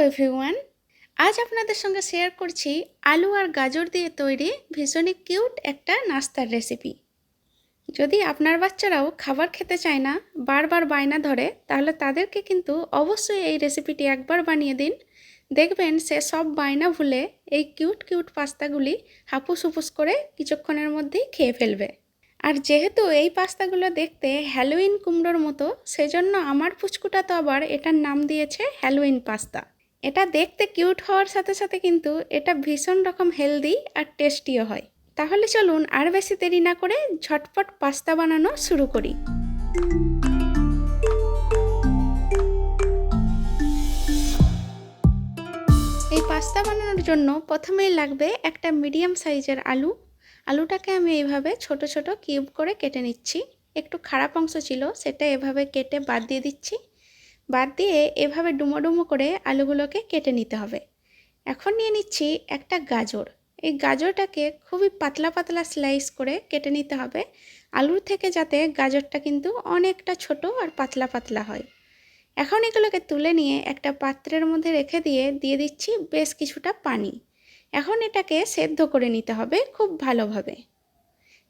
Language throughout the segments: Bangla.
এভরিওয়ান, আজ আপনাদের সঙ্গে শেয়ার করছি আলু আর গাজর দিয়ে তৈরি ভীষণই কিউট একটা নাস্তার রেসিপি। যদি আপনার বাচ্চারাও খাবার খেতে চায় না, বারবার বায়না ধরে, তাহলে তাদেরকে কিন্তু অবশ্যই এই রেসিপিটি একবার বানিয়ে দিন। দেখবেন সে সব বায়না ভুলে এই কিউট কিউট পাস্তাগুলি হাপুস হুপুস করে কিছুক্ষণের মধ্যেই খেয়ে ফেলবে। আর যেহেতু এই পাস্তাগুলো দেখতে হ্যালোইন কুমড়োর মতো, সেজন্য আমার পুচকুটা তো আবার এটার নাম দিয়েছে হ্যালোইন পাস্তা। এটা দেখতে কিউট হওয়ার সাথে সাথে কিন্তু এটা ভীষণ রকম হেলদি আর টেস্টিও হয়। তাহলে চলুন আর বেশি দেরি না করে ঝটপট পাস্তা বানানো শুরু করি। এই পাস্তা বানানোর জন্য প্রথমেই লাগবে একটা মিডিয়াম সাইজের আলু। আলুটাকে আমি এইভাবে ছোট ছোট কিউব করে কেটে নিচ্ছি। একটু খারাপ অংশ ছিল, সেটা এভাবে কেটে বাদ দিয়ে দিচ্ছি। বাদ দিয়ে এভাবে ডুমো ডুমো করে আলুগুলোকে কেটে নিতে হবে। এখন নিয়ে নিচ্ছি একটা গাজর। এই গাজরটাকে খুবই পাতলা পাতলা স্লাইস করে কেটে নিতে হবে, আলুর থেকে যাতে গাজরটা কিন্তু অনেকটা ছোট আর পাতলা পাতলা হয়। এখন এগুলোকে তুলে নিয়ে একটা পাত্রের মধ্যে রেখে দিয়ে দিচ্ছি বেশ কিছুটা পানি। এখন এটাকে সেদ্ধ করে নিতে হবে খুব ভালোভাবে।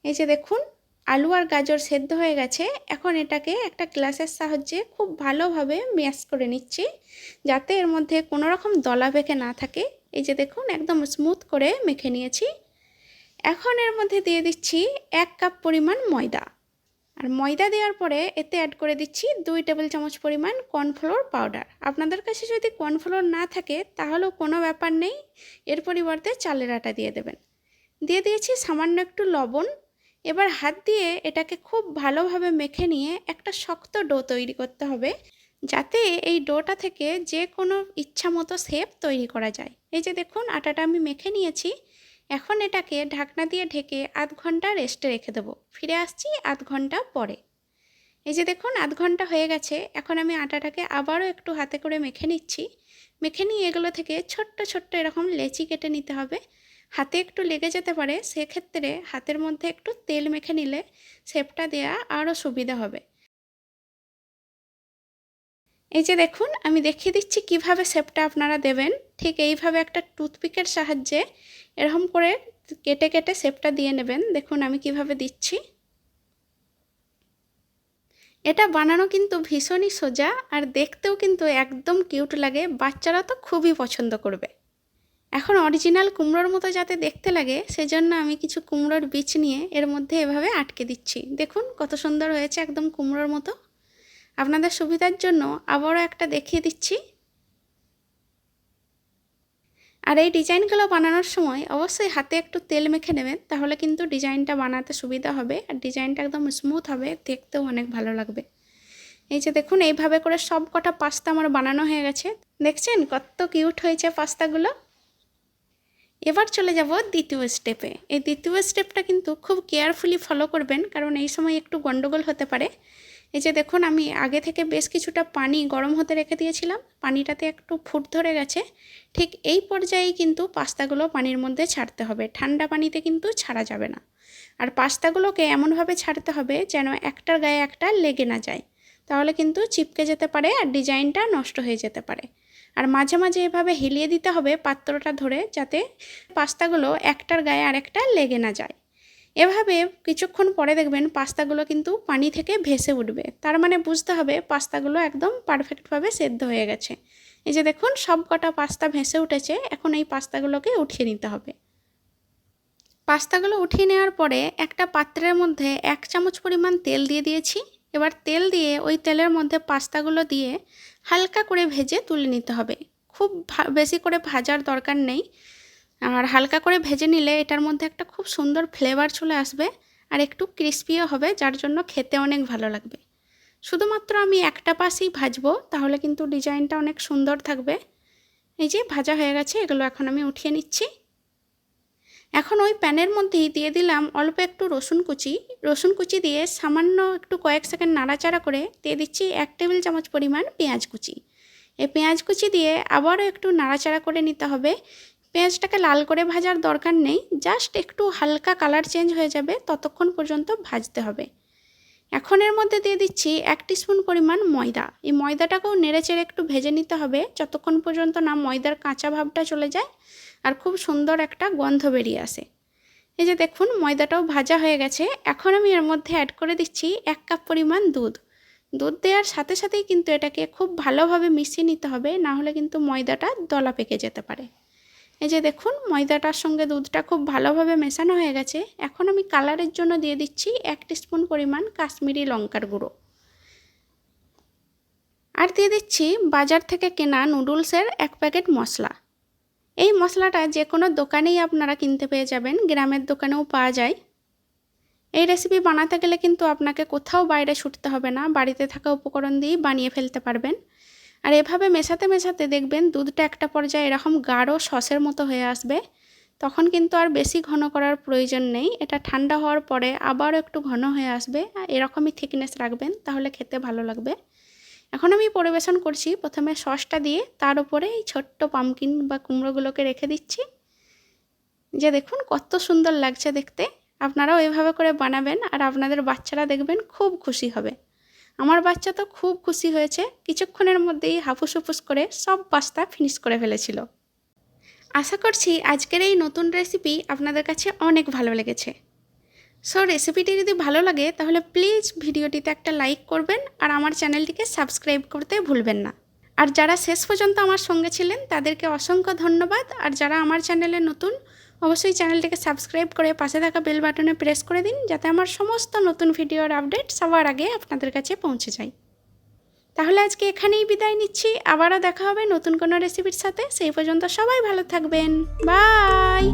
এই যে দেখুন, আলু আর গাজর সেদ্ধ হয়ে গেছে। এখন এটাকে একটা গ্লাসের সাহায্যে খুব ভালোভাবে ম্যাশ করে নিচ্ছি, যাতে এর মধ্যে কোনো রকম দলা পেকে না থাকে। এই যে দেখুন, একদম স্মুথ করে মেখে নিয়েছি। এখন এর মধ্যে দিয়ে দিচ্ছি 1 কাপ পরিমাণ ময়দা। আর ময়দা দেওয়ার পরে এতে অ্যাড করে দিচ্ছি 2 টেবিল চামচ পরিমাণ কর্নফ্লোর পাউডার। আপনাদের কাছে যদি কর্নফ্লোর না থাকে তাহলেও কোনো ব্যাপার নেই, এর পরিবর্তে চালের আটা দিয়ে দেবেন। দিয়ে দিয়েছি সামান্য একটু লবণ। এবার হাত দিয়ে এটাকে খুব ভালোভাবে মেখে নিয়ে একটা শক্ত ডো তৈরি করতে হবে, যাতে এই ডোটা থেকে যে কোনো ইচ্ছা মতো শেপ তৈরি করা যায়। এই যে দেখুন, আটাটা আমি মেখে নিয়েছি। এখন এটাকে ঢাকনা দিয়ে ঢেকে আধ ঘন্টা রেস্টে রেখে দেবো। ফিরে আসছি আধ ঘন্টা পরে। এই যে দেখুন, আধ ঘন্টা হয়ে গেছে। এখন আমি আটাটাকে আবারও একটু হাতে করে মেখে নিচ্ছি। মেখে নিয়ে এগুলো থেকে ছোট্ট ছোট্ট এরকম লেচি কেটে নিতে হবে। হাতে একটু লেগে যেতে পারে, সেক্ষেত্রে হাতের মধ্যে একটু তেল মেখে নিলে শেপটা দেওয়া আরও সুবিধা হবে। এই যে দেখুন, আমি দেখিয়ে দিচ্ছি কিভাবে শেপটা আপনারা দেবেন। ঠিক এইভাবে একটা টুথপিকের সাহায্যে এরকম করে কেটে কেটে শেপটা দিয়ে নেবেন। দেখুন আমি কিভাবে দিচ্ছি। এটা বানানো কিন্তু ভীষণই সোজা, আর দেখতেও কিন্তু একদম কিউট লাগে। বাচ্চারা তো খুবই পছন্দ করবে। এখন অরিজিনাল কুমড়োর মতো যাতে দেখতে লাগে, সেজন্য আমি কিছু কুমড়োর বীজ নিয়ে এর মধ্যে এভাবে আটকে দিচ্ছি। দেখুন কত সুন্দর হয়েছে, একদম কুমড়োর মতো। আপনাদের সুবিধার জন্য আবারও একটা দেখিয়ে দিচ্ছি। আর এই ডিজাইনগুলো বানানোর সময় অবশ্যই হাতে একটু তেল মেখে নেবেন, তাহলে কিন্তু ডিজাইনটা বানাতে সুবিধা হবে আর ডিজাইনটা একদম স্মুথ হবে, দেখতেও অনেক ভালো লাগবে। এই যে দেখুন, এইভাবে করে সব কটা পাস্তা আমার বানানো হয়ে গেছে। দেখছেন কত কিউট হয়েছে পাস্তাগুলো। এবার চলে যাব দ্বিতীয় স্টেপে। এই দ্বিতীয় স্টেপটা কিন্তু খুব কেয়ারফুলি ফলো করবেন, কারণ এই সময় একটু গন্ডগোল হতে পারে। এই যে দেখুন, আমি আগে থেকে বেশ কিছুটা পানি গরম হতে রেখে দিয়েছিলাম। পানিটাতে একটু ফুট ধরে গেছে। ঠিক এই পর্যায়েই কিন্তু পাস্তাগুলো পানির মধ্যে ছাড়তে হবে, ঠান্ডা পানিতে কিন্তু ছাড়া যাবে না। আর পাস্তাগুলোকে এমনভাবে ছাড়তে হবে যেন একটার গায়ে একটা লেগে না যায়, তাহলে কিন্তু চিপকে যেতে পারে আর ডিজাইনটা নষ্ট হয়ে যেতে পারে। আর মাঝে মাঝে এভাবে হিলিয়ে দিতে হবে পাত্রটা ধরে, যাতে পাস্তাগুলো একটার গায়ে আরেকটা লেগে না যায়। এভাবে কিছুক্ষণ পরে দেখবেন পাস্তাগুলো কিন্তু পানি থেকে ভেসে উঠবে, তার মানে বুঝতে হবে পাস্তাগুলো একদম পারফেক্টভাবে সেদ্ধ হয়ে গেছে। এই যে দেখুন, সব কটা পাস্তা ভেসে উঠেছে। এখন এই পাস্তাগুলোকে উঠিয়ে নিতে হবে। পাস্তাগুলো উঠিয়ে নেওয়ার পরে একটা পাত্রের মধ্যে 1 চামচ পরিমাণ তেল দিয়ে দিয়েছি। এবার তেল দিয়ে ওই তেলের মধ্যে পাস্তাগুলো দিয়ে হালকা করে ভেজে তুলে নিতে হবে। খুব বেশি করে ভাজার দরকার নেই, আর হালকা করে ভেজে নিলে এটার মধ্যে একটা খুব সুন্দর ফ্লেভার চলে আসবে আর একটু ক্রিস্পিও হবে, যার জন্য খেতে অনেক ভালো লাগবে। শুধুমাত্র আমি একটা পাশই ভাজবো, তাহলে কিন্তু ডিজাইনটা অনেক সুন্দর থাকবে। এই যে ভাজা হয়ে গেছে, এগুলো এখন আমি উঠিয়ে নিচ্ছি। এখন ওই প্যানের মধ্যেই দিয়ে দিলাম অল্প একটু রসুন কুচি। রসুন কুচি দিয়ে সামান্য একটু কয়েক সেকেন্ড নাড়াচাড়া করে দিয়ে দিচ্ছি 1 টেবিল চামচ পরিমাণ পেঁয়াজ কুচি। এই পেঁয়াজ কুচি দিয়ে আবারও একটু নাড়াচাড়া করে নিতে হবে। পেঁয়াজটাকে লাল করে ভাজার দরকার নেই, জাস্ট একটু হালকা কালার চেঞ্জ হয়ে যাবে ততক্ষণ পর্যন্ত ভাজতে হবে। এখন এর মধ্যে দিয়ে দিচ্ছি 1 টিস্পুন পরিমাণ ময়দা। এই ময়দাটাকেও নেড়েচেড়ে একটু ভেজে নিতে হবে যতক্ষণ পর্যন্ত না ময়দার কাঁচা ভাবটা চলে যায় আর খুব সুন্দর একটা গন্ধ বেরিয়ে আসে। এই যে দেখুন ময়দাটাও ভাজা হয়ে গেছে। এখন আমি এর মধ্যে অ্যাড করে দিচ্ছি 1 কাপ পরিমাণ দুধ। দুধ দেওয়ার সাথে সাথেই কিন্তু এটাকে খুব ভালোভাবে মিশিয়ে নিতে হবে, না হলে কিন্তু ময়দাটা দলা পেকে যেতে পারে। এই যে দেখুন ময়দাটার সঙ্গে দুধটা খুব ভালোভাবে মেশানো হয়ে গেছে। এখন আমি কালারের জন্য দিয়ে দিচ্ছি 1 টিস্পুন পরিমাণ কাশ্মীরি লঙ্কার গুঁড়ো, আর দিয়ে দিচ্ছি বাজার থেকে কেনা নুডলসের 1 প্যাকেট মশলা। এই মশলাটা যে কোনো দোকানেই আপনারা কিনতে পেয়ে যাবেন, গ্রামের দোকানেও পাওয়া যায়। এই রেসিপি বানাতে গেলে কিন্তু আপনাকে কোথাও বাইরে ছুটতে হবে না, বাড়িতে থাকা উপকরণ দিয়েই বানিয়ে ফেলতে পারবেন। আর এভাবে মেশাতে মেশাতে দেখবেন দুধটা একটা পর্যায়ে এরকম গাঢ় সসের মতো হয়ে আসবে। তখন কিন্তু আর বেশি ঘন করার প্রয়োজন নেই। এটা ঠান্ডা হওয়ার পরে আবারও একটু ঘন হয়ে আসবে। এরকমই থিকনেস রাখবেন, তাহলে খেতে ভালো লাগবে। এখন আমি পরিবেশন করছি প্রথমে সসটা দিয়ে, তার উপরে এই ছোট্ট পামকিন বা কুমড়োগুলোকে রেখে দিচ্ছি। যে দেখুন কত সুন্দর লাগছে দেখতে। আপনারাও এভাবে করে বানাবেন আর আপনাদের বাচ্চারা দেখবেন খুব খুশি হবে। আমার বাচ্চা তো খুব খুশি হয়েছে, কিছুক্ষণের মধ্যেই হাফুস হুফুস করে সব পাস্তা ফিনিশ করে ফেলেছিল। আশা করছি আজকের এই নতুন রেসিপি আপনাদের কাছে অনেক ভালো লেগেছে। সো রেসিপিটি যদি ভালো লাগে তাহলে প্লিজ ভিডিওটিতে একটা লাইক করবেন আর আমার চ্যানেলটিকে সাবস্ক্রাইব করতে ভুলবেন না। আর যারা শেষ পর্যন্ত আমার সঙ্গে ছিলেন তাদেরকে অসংখ্য ধন্যবাদ। আর যারা আমার চ্যানেলে নতুন, অবশ্যই চ্যানেলটিকে সাবস্ক্রাইব করে পাশে থাকা বেল বাটনে প্রেস করে দিন, যাতে আমার সমস্ত নতুন ভিডিওর আপডেট সবার আগে আপনাদের কাছে পৌঁছে যায়। তাহলে আজকে এখানেই বিদায় নিচ্ছি। আবারও দেখা হবে নতুন কোনো রেসিপির সাথে। সেই পর্যন্ত সবাই ভালো থাকবেন। বাই।